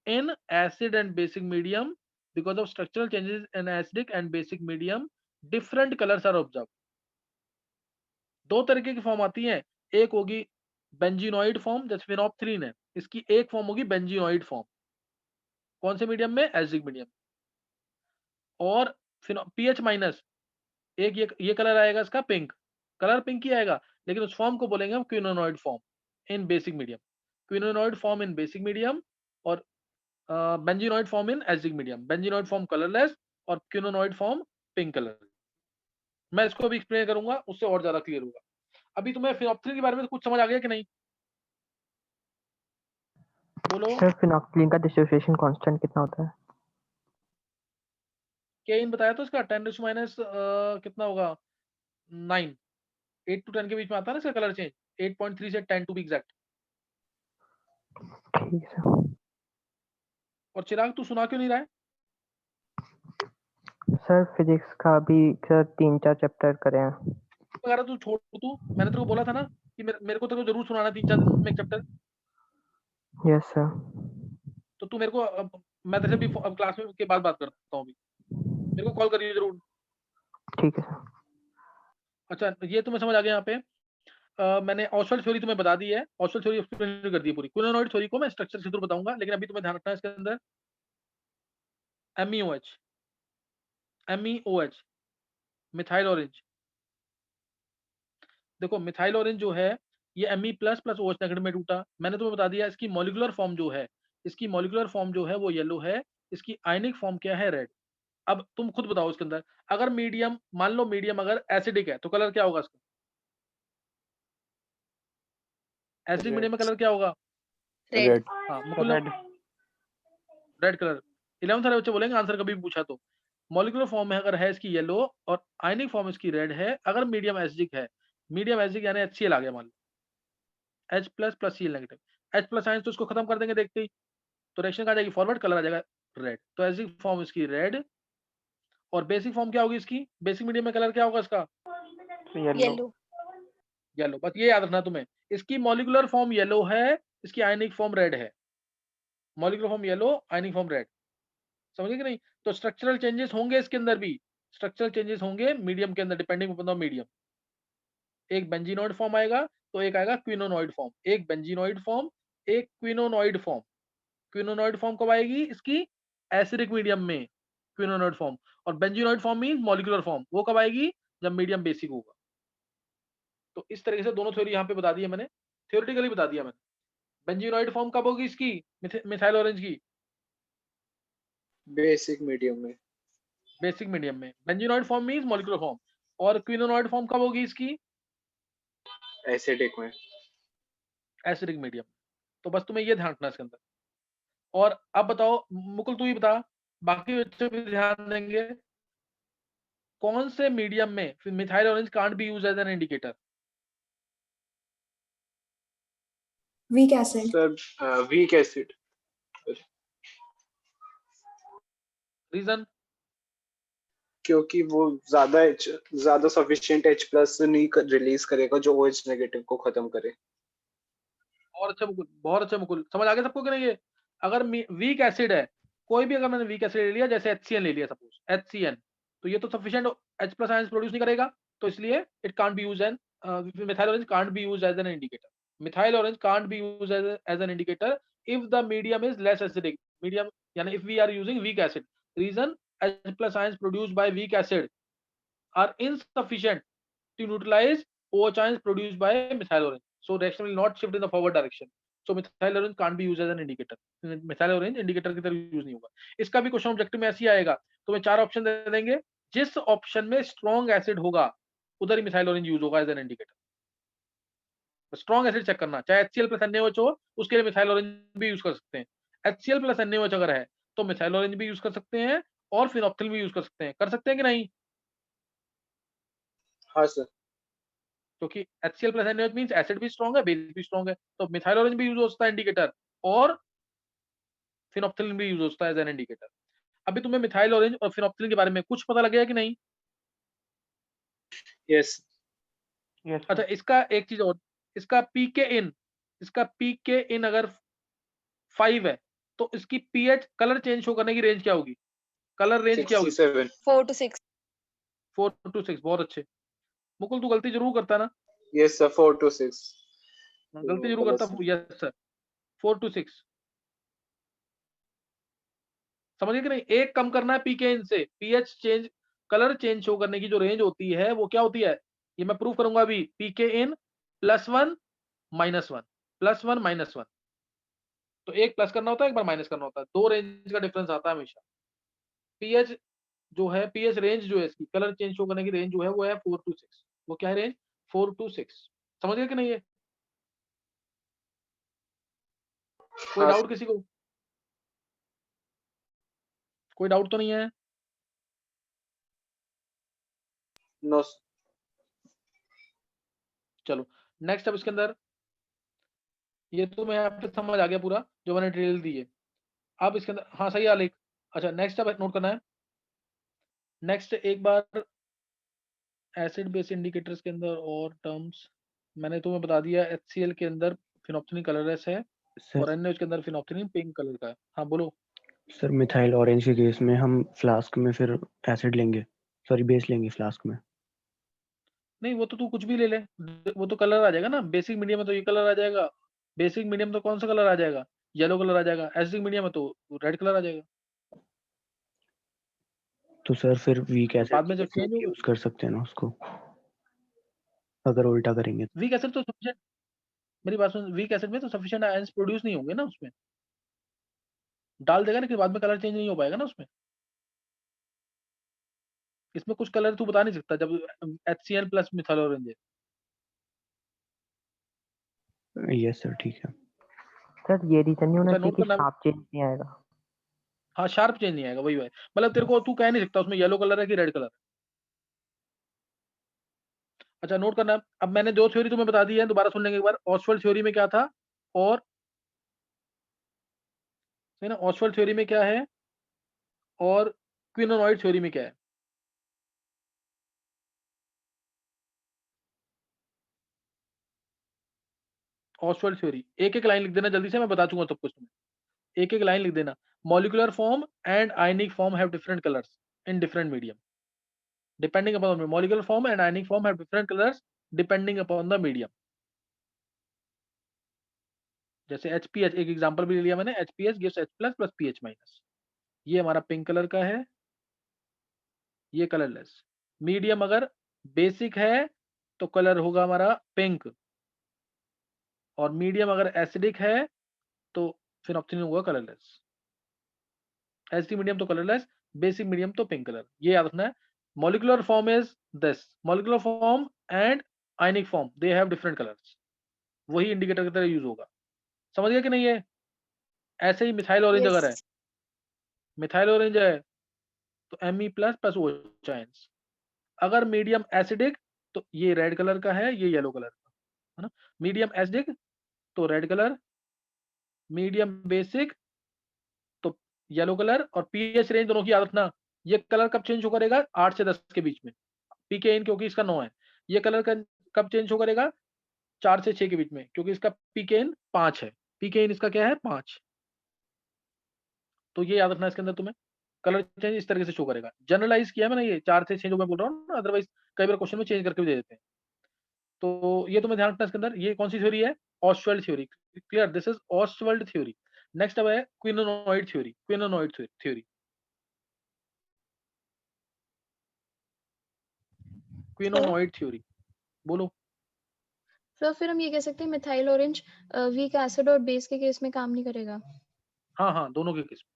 in acid and basic medium because of structural changes in acidic and basic medium different colors are observed. दो तरीके की फॉर्म आती हैं, एक होगी बेंजीनॉइड फॉर्म जैसे फिनोप्थलीन है, इसकी एक फॉर्म होगी बेंजीनॉइड फॉर्म, कौन से मीडियम में? Acidic medium. और पीएच माइनस, एक ये कलर आएगा इसका पिंक, कलर पिंक ही आएगा, लेकिन उस फॉर्म को बोलेंगे हम quinonoid form in basic medium, quinonoid form in basic medium और benzenoid form in acidic medium, benzenoid form colourless और क्विनोनॉइड फॉर्म पिंक कलर। मैं इसको भी एक्सप्लेन करूंगा, उससे और ज्यादा क्लियर होगा। अभी तुम्हें फिनोप्थलीन के बारे में कुछ समझ आ गया कि नहीं? बोलो। सर फिनोप्थलीन का डिसोसिएशन कांस्टेंट कितना होता है? केन बताया तो इसका 10 माइनस कितना होगा 9, 8 to 10 के बीच में आता है ना इसका कलर चेंज, 8.3 से 10 टू बी एग्जैक्ट। ठीक है सर। और चिराग तू सुना क्यों नहीं रहा है? सर फिजिक्स का भी सर 3-4 चैप्टर करे हैं। अगर तू छोड़ तू, मैंने तेरे को बोला था ना कि मेरे को तेरे को जरूर सुनाना 3-4 दिन में एक चैप्टर। Yes sir. तो तू मेरे को मैं तेरे से भी अब क्लास में के बाद बात करता हूँ, अभी मेरे को कॉल करिए जरूर। ठीक है सर। अच्छा ये तुम्हें समझ आ गया यहाँ पे। मैंने ऑस्वाल्ड थ्योरी तुम्हें बता दी है, ऑस्वाल्ड थ्योरी एक्सप्लेन कर दी है पूरी। क्विनोनॉइड थ्योरी को मैं स्ट्रक्चर से जरूर बताऊंगा, लेकिन अभी तुम्हें ध्यान रखना है इसके अंदर MEOH मिथाइल ऑरेंज। देखो मिथाइल ऑरेंज जो है ये Me plus plus OH negative में टूटा। मैंने तुम्हें बता दिया इसकी मॉलिक्यूलर फॉर्म जो है, इसकी मॉलिक्यूलर फॉर्म जो है वो येलो है, इसकी आयनिक फॉर्म क्या है? रेड। अब तुम खुद बताओ इसके अंदर अगर मीडियम, मान लो मीडियम अगर एसिडिक है तो कलर क्या होगा इसका? एसिडिक मीडियम में कलर क्या होगा? रेड। हाँ मुकुल, रेड कलर। 11th वाले बच्चे बोलेंगे आंसर कभी भी पूछा तो। मॉलिक्यूलर फॉर्म में अगर है इसकी येलो और आयनिक फॉर्म इसकी रेड है, अगर मीडियम एसिडिक है, मीडियम एसिडिक यानी HCl आ गया मान लो, H plus plus Cl negative, H plus ion तो उसको खत्म कर देंगे देखते ही, तो रिएक्शन आ जाएगी फॉरवर्ड, कलर आ जाएगा रेड। तो एसिडिक फॉर्म इसकी रेड और बेसिक फॉर्म क्या होगी इसकी? बेसिक मीडियम में कलर क्या होगा इसका? येलो। येलो। बस ये याद रखना तुम्हें, इसकी मॉलिक्यूलर फॉर्म येलो है, इसकी आयनिक फॉर्म रेड है। Molecular form yellow, ionic form red, समझे कि नहीं? तो स्ट्रक्चरल चेंजेस होंगे इसके अंदर भी, स्ट्रक्चरल चेंजेस होंगे मीडियम के अंदर डिपेंडिंग अपॉन द मीडियम। एक बेंजीनॉइड फॉर्म आएगा तो एक आएगा क्विनोनॉइड फॉर्म, एक बेंजीनॉइड फॉर्म, एक क्विनोनॉइड फॉर्म। क्विनोनॉइड फॉर्म कब आएगी इसकी? एसिडिक मीडियम में क्विनोनॉइड फॉर्म। और benzenoid form means molecular form, वो कब आएगी? जब मीडियम बेसिक होगा। तो इस तरीके से दोनों थ्योरी यहाँ पे बता दी है मैंने, थ्योरेटिकली बता दिया मैंने। बेंजीनॉइड फॉर्म कब होगी इसकी मिथाइल ऑरेंज की? बेसिक मीडियम में। बेसिक मीडियम में। Benzenoid form means molecular form. और क्विनोनॉइड फॉर्म कब होगी इसकी? एसिडिक में। Acidic medium. तो बस तुम्हें ये ध्यान रखना इसके अंदर। और अब बताओ मुकुल तू ही बता, बाकी बच्चे भी ध्यान देंगे, कौन से मीडियम में methyl orange can't be used as an indicator? Weak acid. Sir weak acid. Reason? क्योंकि वो ज्यादा सफिशिएंट H प्लस नहीं रिलीज करेगा जो OH नेगेटिव को खत्म करे। और अच्छा मुकुल, बहुत अच्छा मुकुल, समझ आ गया सबको कि नहीं? ये अगर वीक एसिड है, कोई भी अगर मैंने वीक एसिड ले लिया, जैसे HCN ले लिया सपोज, HCN, तो ये तो sufficient H plus ions produce नहीं करेगा, तो इसलिए it can't be used an methyl orange can't be used as an indicator. Methyl orange can't be used as an indicator if the medium is less acidic. Medium यानी if we are using weak acid, reason H plus ions produced by weak acid are insufficient to neutralize OH ions produced by methyl orange. So reaction will not shift in the forward direction. So methyl orange can't be used as an indicator. methyl orange indicator की तरह यूज नहीं होगा। इसका भी क्वेश्चन ऑब्जेक्टिव में ऐसे ही आएगा, तुम्हें 4 ऑप्शन दे देंगे, जिस ऑप्शन में स्ट्रॉन्ग एसिड होगा उधर ही मिथाइल ऑरेंज यूज होगा as an indicator. Strong acid check करना, चाहे HCl प्लस NaOH हो, उसके लिए मिथाइल ऑरेंज भी यूज कर सकते हैं। HCl प्लस NaOH अगर है तो मिथाइल ऑरेंज भी यूज कर सकते हैं और फिनोप्थिलीन भी यूज कर सकते हैं। कर सकते हैं कि नहीं? हाँ सर। क्योंकि HCl plus NaOH means acid भी स्ट्रॉन्ग है, बेस भी स्ट्रॉन्ग है, तो मिथाइल ऑरेंज भी यूज होता है इंडिकेटर और फिनोप्थिलीन भी यूज होता है एज एन इंडिकेटर। अभी तुम्हें मिथाइल ऑरेंज और फिनोप्थिलीन के बारे में कुछ पता लग गया कि नहीं? यस। अच्छा इसका एक चीज और, इसका पीके इन अगर 5 है तो इसकी पीएच कलर चेंज शो करने की रेंज क्या होगी? कलर रेंज क्या होगी? 67 4 to 6. 4 to 6, बहुत अच्छे। मुकुल तू गलती जरूर करता है ना? यस सर 4 to 6 गलती जरूर करता, यस सर 4 to 6। समझिए कि नहीं? एक कम करना है पीके इन से, pH change, colour change show करने की जो रेंज होती है वो क्या होती है, ये मैं प्रूव करूंगा अभी। पीके इन +1 -1 +1 -1, तो एक प्लस करना होता है, एक बार माइनस करना होता है, दो रेंज का डिफरेंस आता है हमेशा। पीएच जो है, पीएच रेंज जो है इसकी, कलर चेंज शो करने की रेंज जो है वो है 4 to 6। वो क्या है रेंज? 4 to 6। समझ गए कि नहीं? है कोई हाँ डाउट किसी को? कोई डाउट तो नहीं है? नो चलो नेक्स्ट, अब इसके अंदर ये तो मैं यहाँ पे समझ आ गया पूरा जो मैंने डिटेल दी है। अब इसके अंदर हाँ सही आलेख। अच्छा नेक्स्ट अब नोट करना है। नेक्स्ट एक बार एसिड बेस इंडिकेटर्स के अंदर और टर्म्स मैंने तुम्हें बता दिया। HCl के अंदर फिनोप्थेलिन कलरलेस है और सर NaOH के अंदर फिनोप्थेलिन पिंक कलर का है। हाँ बोलो। सर मिथाइल ऑरेंज के केस में हम फ्लास्क में फिर एसिड लेंगे, सॉरी बेस लेंगे फ्लास्क में। नहीं वो तो तू कुछ भी ले ले, वो तो कलर आ जाएगा ना। बेसिक मीडियम में तो ये कलर आ जाएगा, बेसिक मीडियम तो कौन सा कलर आ जाएगा? येलो कलर आ जाएगा। एसिडिक मीडियम में तो रेड कलर आ जाएगा। तो सर फिर वीक तो एसिड बाद में जब चेंज होगा, यूज कर सकते हैं ना उसको, अगर उल्टा करेंगे तो। वीक एसिड तो सफिशिएंट, मेरी बात सुन, वीक एसिड में तो सफिशिएंट आयंस प्रोड्यूस नहीं होंगे ना उसमें। डाल देगा लेकिन बाद में कलर चेंज नहीं हो पाएगा ना उसमें। इसमें कुछ कलर तू बता नहीं सकता जब HCl प्लस मिथाइल ऑरेंज है। यस सर ठीक है। सर ये रीजन नहीं होना अच्छा चाहिए नोट कि करना। शार्प चेंज नहीं आएगा। हाँ शार्प चेंज नहीं आएगा, वही वही मतलब तेरे को तू कह नहीं सकता उसमें येलो कलर है कि रेड कलर है। अच्छा नोट करना। अब मैंने दो थ्योरी तुम्हें बता दी है, दोबारा सुन लेंगे एक बार। ऑसवाल्ड थ्योरी में क्या था और है ना, ऑसवाल्ड थ्योरी में क्या है और क्विनोनॉइड थ्योरी में क्या है। ऑसवाल्ड थ्योरी एक एक लाइन लिख देना जल्दी से, मैं बता दूंगा सब कुछ तुम्हें। एक एक लाइन लिख देना। Molecular form and ionic form have different colours in different medium depending upon the molecular form and ionic form have different colours depending upon the medium. जैसे HPH एक एग्जांपल भी ले लिया मैंने, HPH gives H+ plus PH-। ये हमारा पिंक कलर का है, ये कलरलेस। मीडियम अगर बेसिक है तो कलर होगा हमारा पिंक, और मीडियम अगर एसिडिक है तो फिनोप्थेलिन होगा कलरलेस। एसिडिक मीडियम तो कलरलेस, बेसिक मीडियम तो पिंक कलर। ये याद रखना है। Molecular form is this, molecular form and ionic form they have different colours. वही इंडिकेटर की तरह यूज होगा। समझ गया कि नहीं? है ऐसे ही मिथाइल ऑरेंज अगर है, Yes. मिथाइल ऑरेंज है तो Me+ प्लस OH आयंस। अगर मीडियम एसिडिक तो ये रेड कलर का है, ये येलो कलर का है ना। मीडियम एसिडिक तो रेड कलर, मीडियम बेसिक तो येलो कलर। और पीएच रेंज दोनों की याद रखना। ये कलर कब चेंज हो करेगा? 8 से 10 के बीच में। पीके इन क्योंकि इसका 9 है, ये कलर का कब चेंज हो करेगा? 4 से 6 के बीच में, क्योंकि इसका पीके इन 5 है। पीके इन इसका क्या है? 5। तो ये याद रखना इसके अंदर तुम्हें। कलर चेंज इस तरीके से शो करेगा। जनरलाइज किया मैंने ये 4 से 6 जो मैं बोल रहा हूँ ना, अदरवाइज कई बार क्वेश्चन में चेंज करके भी दे देते हैं। तो ये तुम्हें ध्यान रखना इसके अंदर। ये कौन सी थ्योरी है? Oswald theory. Clear? This is Oswald theory. Next अब है क्विनोनॉइड थ्योरी। क्विनोनॉइड थ्योरी, क्विनोनॉइड थ्योरी बोलो। तो फिर हम ये कह सकते हैं मिथाइल ऑरेंज वीक एसिड और बेस के केस में काम नहीं करेगा। हाँ हाँ दोनों के केस में।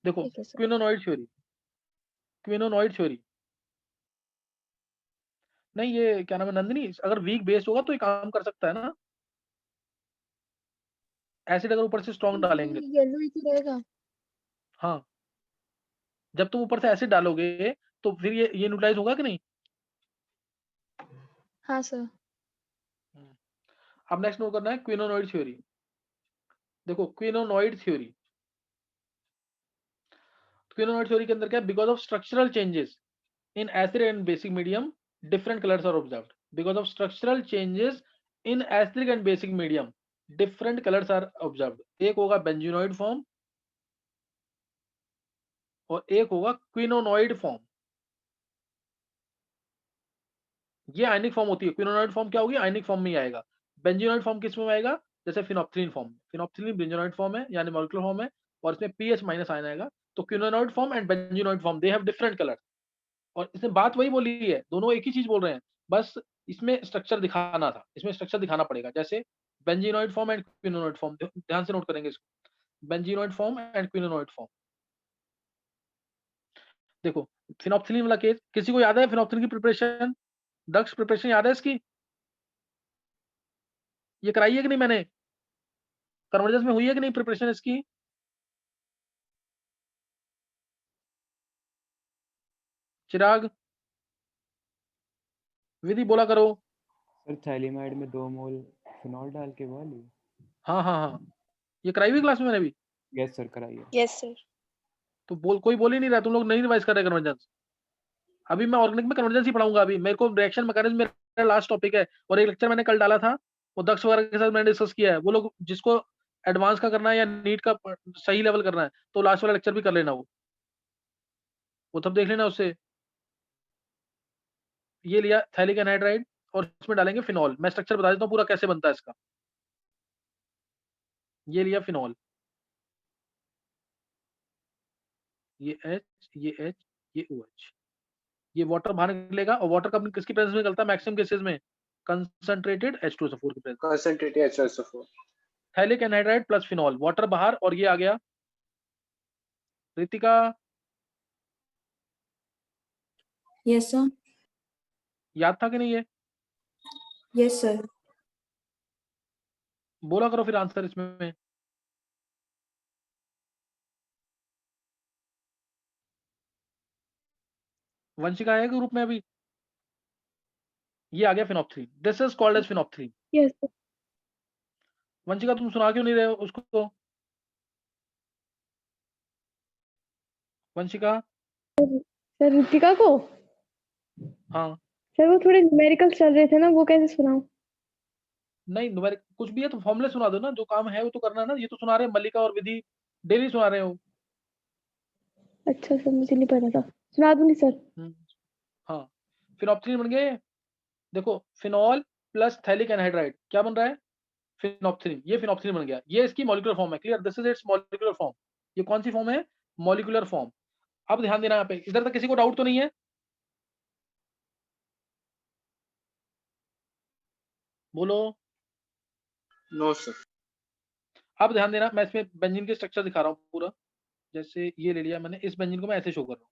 देखो ठीक है सर। क्विनोनॉइड थ्योरी, क्विनोनॉइड थ्योरी नहीं, ये क्या नाम है नंदिनी, अगर वीक बेस होगा तो ये काम कर सकता है ना। एसिड अगर ऊपर से स्ट्रॉन्ग डालेंगे, येलो ही तो रहेगा। हाँ जब तुम ऊपर से एसिड डालोगे तो फिर ये न्यूट्रलाइज होगा कि नहीं? हाँ सर। अब नेक्स्ट नोट करना है क्विनोनॉइड थ्योरी। देखो क्विनोनॉइड थ्योरी, क्विनोनॉइड थ्योरी के अंदर क्या है? Because of structural changes in acid and basic medium different colors are observed. Because of structural changes in acidic and basic medium different colors are observed. एक होगा बेंजीनॉइड फॉर्म, और एक होगा क्विनोनॉइड फॉर्म। ये आयनिक फॉर्म होती है। क्विनोनॉइड फॉर्म क्या होगी? आयनिक फॉर्म में ही आएगा। बेंजीनॉइड फॉर्म किस में आएगा? जैसे phenolphthalein form. Phenolphthalein benzenoid form है, यानी मॉलिक्यूलर फॉर्म है, और इसमें पीएच माइनस आयन आएगा। तो quinonoid form and benzenoid form, they have different colour. और इसमें बात वही बोली है, दोनों एक ही चीज बोल रहे हैं, बस इसमें स्ट्रक्चर दिखाना था, इसमें स्ट्रक्चर दिखाना पड़ेगा। जैसे benzenoid form and quinonoid form, ध्यान से नोट करेंगे इसको। Benzenoid form and quinonoid form. देखो फिनोप्थिलीन वाला केस, किसी को याद है फिनोप्थिलीन की प्रिपरेशन? दक्ष, प्रिपरेशन याद है इसकी? ये कराई है कि नहीं मैंने? कन्वर्जेंस में हुई है कि नहीं प्रिपरेशन इसकी? चिराग, विधि बोला करो। सर थैलीमाइड में 2 मोल फिनॉल डाल के वो वाली? हाँ हाँ हाँ, ये कराई हुई क्लास में मैंने भी। यस सर, कराइए। Yes sir. तो कोई बोल ही नहीं रहा, तुम लोग नहीं रिवाइज कर रहे कन्वर्जेंस। अभी मैं ऑर्गेनिक में कन्वर्जेंस ही पढ़ाऊंगा। अभी मेरे को रिएक्शन मैकेनिज्म मेरा लास्ट टॉपिक है, और एक लेक्चर मैंने कल डाला था, वो दक्ष वगैरह के साथ मैंने डिस्कस किया है। वो लोग जिसको एडवांस का करना है या नीट का सही लेवल करना है, तो लास्ट वाला लेक्चर भी कर लेना, वो तब देख लेना उससे। ये लिया थैलिक एनहाइड्राइड, और इसमें डालेंगे फिनॉल। मैं स्ट्रक्चर बता देता हूँ पूरा कैसे बनता है इसका। ये लिया फिनॉल, ये H, ये H, ये OH। ये वाटर बाहर निकलेगा, और वाटर कब किसकी प्रेजेंस में निकलता है मैक्सिमम केसेस में? कंसंट्रेटेड H2SO4 की presence. Concentrated H2SO4। Phthalic anhydride plus phenol, water बाहर, और ये आ गया। Ritika, Yes, sir. याद था कि नहीं ये? Yes, sir. बोला करो फिर आंसर इसमें। वंशिका है ग्रुप में अभी? ये आ गया phenolphthalein, this is called as phenolphthalein. Yes sir. Vanshika तुम सुना क्यों नहीं रहे हो उसको? वंशिका, सर रितिका को? हाँ। सर वो थोड़े न्यूमेरिकल चल रहे थे ना, वो कैसे सुनाऊं? नहीं न्यूमेरिक कुछ भी है तो फॉर्मूले सुना दो ना, जो काम है वो तो करना है ना। ये तो सुना रहे हैं मल्लिका और विधि, डेली सुना रहे हो। अच्छा सर, मुझे नहीं पता था, सुना दूंगी सर। हाँ, फिनोप्थिलीन बन गए। देखो फिनॉल प्लस थैलिक एनहाइड्राइड क्या बन रहा है? फिनोप्थिलीन। ये फिनोप्थिलीन बन गया, ये इसकी मॉलिक्यूलर फॉर्म है। Clear? This is it's molecular form. ये कौन सी फॉर्म है? Molecular form. अब ध्यान देना यहाँ पे, इधर तक किसी को डाउट तो नहीं है? बोलो। No sir. अब ध्यान देना, मैं इसमें बेंजीन के स्ट्रक्चर दिखा रहा हूँ पूरा। जैसे ये ले लिया मैंने, इस बेंजीन को मैं ऐसे शो कर रहा हूँ,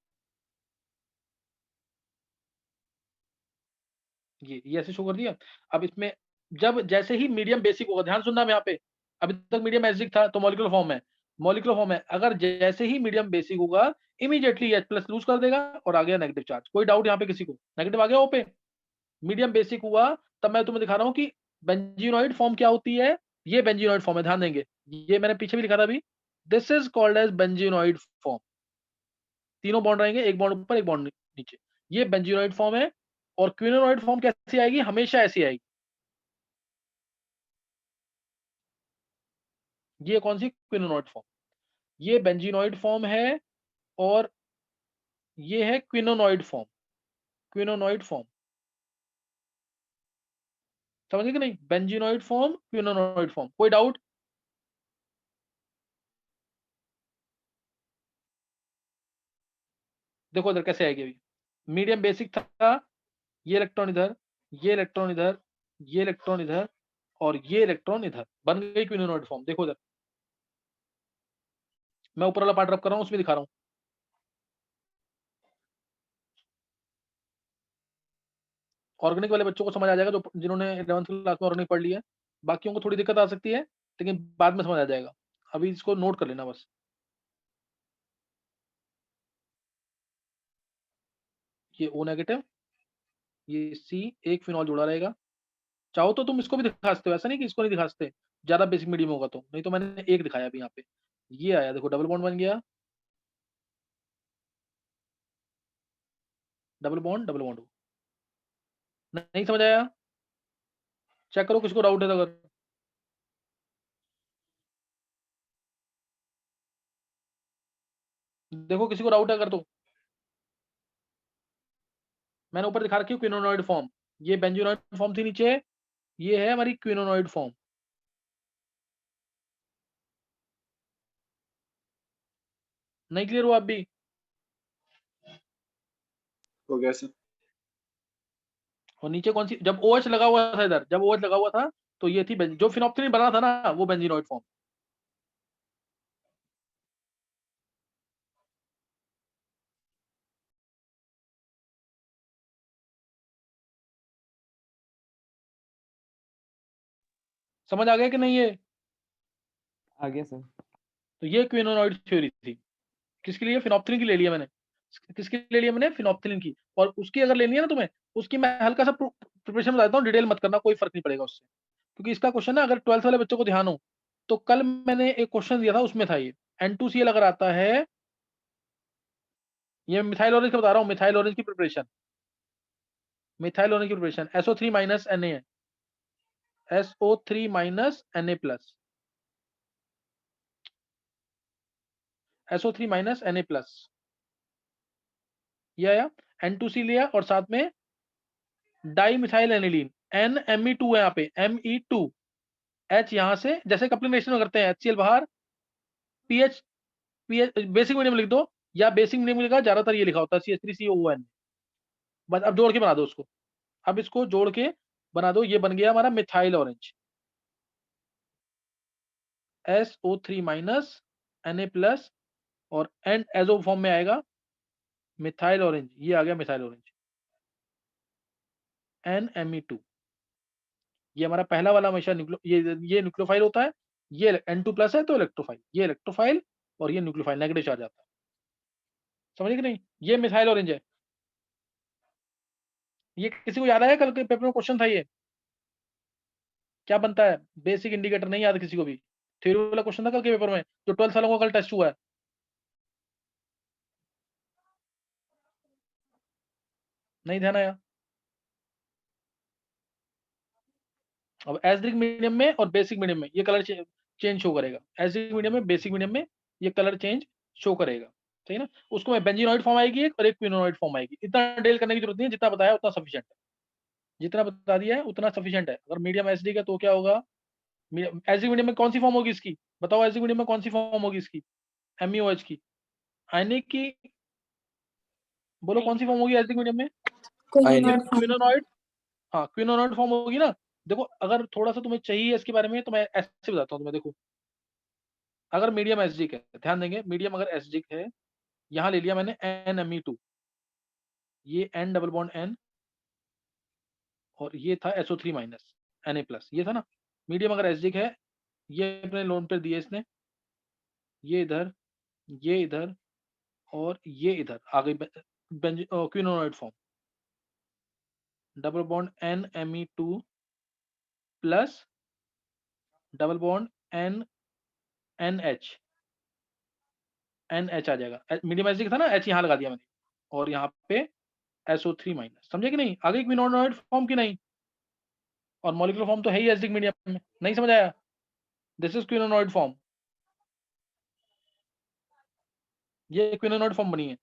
ये ऐसे शो कर दिया। अब इसमें जब जैसे ही मीडियम बेसिक होगा, ध्यान सुनना यहाँ पे, अभी तक मीडियम एसिडिक था तो मॉलिक्यूलर फॉर्म है, मॉलिक्यूलर फॉर्म है। अगर जैसे ही मीडियम बेसिक होगा, इमीडिएटली H प्लस लूज कर देगा और आ गया नेगेटिव चार्ज। कोई डाउट यहाँ पे किसी को? नेगेटिव आ गया ओ पे। मीडियम बेसिक हुआ, तब मैं तुम्हें दिखा रहा हूँ कि बेंजीनॉइड फॉर्म क्या होती है। ये बेंजीनॉइड फॉर्म है, ध्यान देंगे। ये मैंने पीछे भी लिखा था अभी, this is called as benzenoid form. तीनों बॉन्ड रहेंगे, एक बॉन्ड ऊपर एक बॉन्ड नीचे। ये बेंजीनॉइड फॉर्म है। और क्विनोनॉइड फॉर्म कैसी आएगी? हमेशा ऐसी आएगी। ये कौन सी? क्विनोनॉइड फॉर्म। ये बेंजीनॉइड फॉर्म है, और ये है क्विनोनॉइड फॉर्म। क्विनोनॉइड फॉर्म समझ गए कि नहीं? Benzenoid form, quinonoid form. कोई डाउट? देखो इधर कैसे आएगी। अभी मीडियम बेसिक था, ये इलेक्ट्रॉन इधर, ये इलेक्ट्रॉन इधर, ये इलेक्ट्रॉन इधर, और ये इलेक्ट्रॉन इधर, बन गई क्विनोनॉइड फॉर्म। देखो इधर, मैं ऊपर वाला पार्ट रब कर रहा हूँ, उसमें दिखा रहा हूँ। ऑर्गेनिक वाले बच्चों को समझ आ जाएगा, जो जिन्होंने 11th क्लास में ऑर्गेनिक पढ़ लिया है। बाकियों को थोड़ी दिक्कत आ सकती है, लेकिन बाद में समझ आ जाएगा। अभी इसको नोट कर लेना बस। ये O नेगेटिव, ये C, एक फिनॉल जुड़ा रहेगा। चाहो तो तुम इसको भी दिखा सकते हो, ऐसा नहीं कि इसको नहीं दिखा सकते, ज्यादा बेसिक मीडियम होगा तो। नहीं तो मैंने एक दिखाया अभी यहाँ पे। ये आया, देखो डबल बॉन्ड बन गया, डबल बॉन्ड डबल बॉन्ड। नहीं समझ आया? चेक करो किसको डाउट है तो। अगर देखो किसी को डाउट है अगर तो। मैंने ऊपर दिखा रखी है क्विनोनॉइड फॉर्म, ये बेंजोनॉइड फॉर्म थी नीचे, ये है हमारी क्विनोनॉइड फॉर्म। नहीं क्लियर हुआ आप भी? हो गया सर। और नीचे कौन सी, जब OH लगा हुआ था इधर, जब OH लगा हुआ था तो ये थी जो फिनोप्थिलीन बना था ना, वो बेंजीनॉइड फॉर्म। समझ आ गया कि नहीं? ये आ गया सर। तो ये क्विनोनॉइड थ्योरी थी। किसके लिए? फिनोप्थिलीन की ले लिया मैंने। किसकी ले लिया मैंने? फिनोप्थिलीन की। और उसकी अगर लेनी है ना तुम्हें, उसकी मैं हल्का सा प्रिपरेशन बताता हूँ, डिटेल मत करना, कोई फर्क नहीं पड़ेगा उससे, क्योंकि इसका क्वेश्चन ना अगर 12th वाले बच्चों को ध्यान हो तो कल मैंने एक क्वेश्चन दिया था उसमें था ये N2Cl अगर आता है, ये मिथाइल ऑरेंज का बता रहा हूँ, मिथाइल ऑरेंज की प्रिपरेशन, मिथाइल ऑरेंज की प्रिपरेशन SO3 माइनस Na है, SO3 minus Na plus, SO3 minus Na plus, ये आया। N2C लिया और साथ में डाई मिथाइल एनिलीन NMe2 है यहाँ पे, Me2, H यहाँ से जैसे कपलिंग रिएक्शन में करते हैं, HCl बाहर, पीएच बेसिक मीडियम लिख दो, या बेसिक मीडियम लिखा ज्यादातर ये लिखा होता है CH3COON। बस अब जोड़ के बना दो उसको, अब इसको जोड़ के बना दो, ये बन गया हमारा methyl orange, SO3 minus Na plus, और एंड एजो फॉर्म में आएगा मिथाइल ऑरेंज, ये आ गया मिथाइल ऑरेंज NMe2। ये हमारा पहला वाला हमेशा ये न्यूक्लियोफाइल होता है, ये N2 प्लस है तो इलेक्ट्रोफाइल, ये इलेक्ट्रोफाइल और ये न्यूक्लियोफाइल, नेगेटिव चार्ज आता है। समझे कि नहीं? ये मिथाइल ऑरेंज है। ये किसी को याद आया? कल के पेपर में क्वेश्चन था ये, क्या बनता है बेसिक इंडिकेटर, नहीं याद किसी को भी? थ्योरी वाला क्वेश्चन था कल के पेपर में, जो 12th वालों का कल टेस्ट हुआ है। नहीं ध्यान आया? अब एसिडिक मीडियम में और बेसिक मीडियम में ये कलर चेंज शो करेगा, एसिडिक मीडियम में, बेसिक मीडियम में ये कलर चेंज शो करेगा, सही ना? उसको में बेंजीनॉइड फॉर्म आएगी एक, और एक क्विनोनॉइड फॉर्म आएगी। इतना डिटेल करने की जरूरत नहीं है, जितना बताया उतना सफिशिएंट है, जितना बता दिया है उतना सफिशिएंट है। अगर मीडियम एसिडिक है तो क्या होगा? एसिडिक मीडियम में कौन सी फॉर्म होगी इसकी? बताओ, एसिडिक मीडियम में कौन सी फॉर्म होगी इसकी? MeOH की, आयनिक की, बोलो कौन सी फॉर्म होगी एसिडिक मीडियम में? क्विनोनॉइड फॉर्म। क्विनोनॉइड। हाँ, क्विनोनॉइड फॉर्म होगी ना। देखो अगर थोड़ा सा तुम्हें चाहिए इसके बारे में तो मैं ऐसे बताता हूँ तुम्हें। देखो अगर मीडियम एसिडिक है, ध्यान देंगे, मीडियम अगर एसिडिक है, यहाँ ले लिया मैंने NMe2, ये N डबल बॉन्ड N, और ये था SO3 माइनस Na प्लस, ये था ना। मीडियम अगर एसिडिक है, ये अपने लोन पे दिए इसने, ये इधर, ये इधर, और ये इधर आ गई quinonoid form, double bond NMe2 plus double bond NH आ जाएगा। मीडियम एसिडिक था ना, H यहाँ लगा दिया मैंने, और यहाँ पे SO3 माइनस। समझे कि नहीं? आगे क्विनोनॉइड फॉर्म की नहीं, और मॉलिक्यूलर फॉर्म तो है ही एसिडिक मीडियम में। नहीं समझ आया? दिस इज क्विनोनॉइड फॉर्म, ये क्विनोनॉइड फॉर्म बनी है।